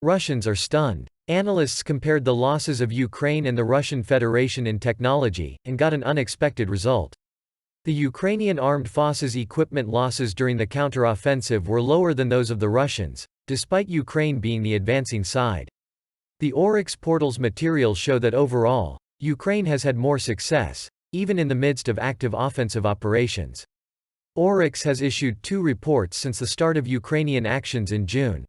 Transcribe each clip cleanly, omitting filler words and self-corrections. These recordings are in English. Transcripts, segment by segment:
Russians are stunned. Analysts compared the losses of Ukraine and the Russian Federation in technology, and got an unexpected result. The Ukrainian armed forces' equipment losses during the counter-offensive were lower than those of the Russians, despite Ukraine being the advancing side. The Oryx portal's materials show that overall, Ukraine has had more success, even in the midst of active offensive operations. Oryx has issued 2 reports since the start of Ukrainian actions in June.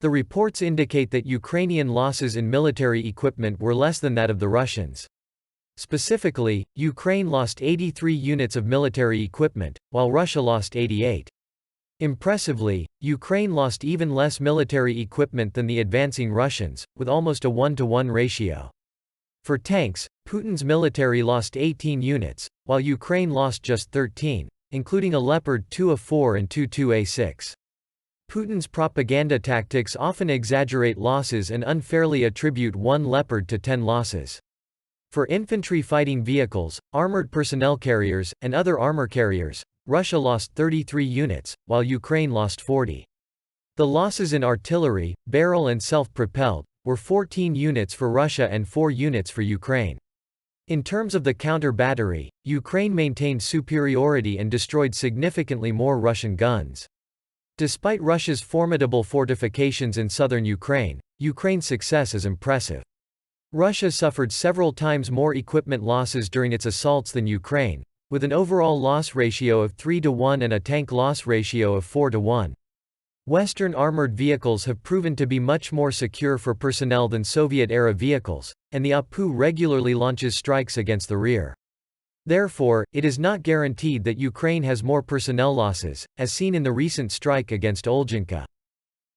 The reports indicate that Ukrainian losses in military equipment were less than that of the Russians. Specifically, Ukraine lost 83 units of military equipment, while Russia lost 88. Impressively, Ukraine lost even less military equipment than the advancing Russians, with almost a 1-to-1 ratio. For tanks, Putin's military lost 18 units, while Ukraine lost just 13, including a Leopard 2A4 and 2A6. Putin's propaganda tactics often exaggerate losses and unfairly attribute one Leopard to 10 losses. For infantry fighting vehicles, armored personnel carriers, and other armor carriers, Russia lost 33 units, while Ukraine lost 40. The losses in artillery, barrel and self-propelled, were 14 units for Russia and 4 units for Ukraine. In terms of the counter-battery, Ukraine maintained superiority and destroyed significantly more Russian guns. Despite Russia's formidable fortifications in southern Ukraine, Ukraine's success is impressive. Russia suffered several times more equipment losses during its assaults than Ukraine, with an overall loss ratio of 3-to-1 and a tank loss ratio of 4-to-1. Western armored vehicles have proven to be much more secure for personnel than Soviet-era vehicles, and the APU regularly launches strikes against the rear. Therefore, it is not guaranteed that Ukraine has more personnel losses, as seen in the recent strike against Olginka.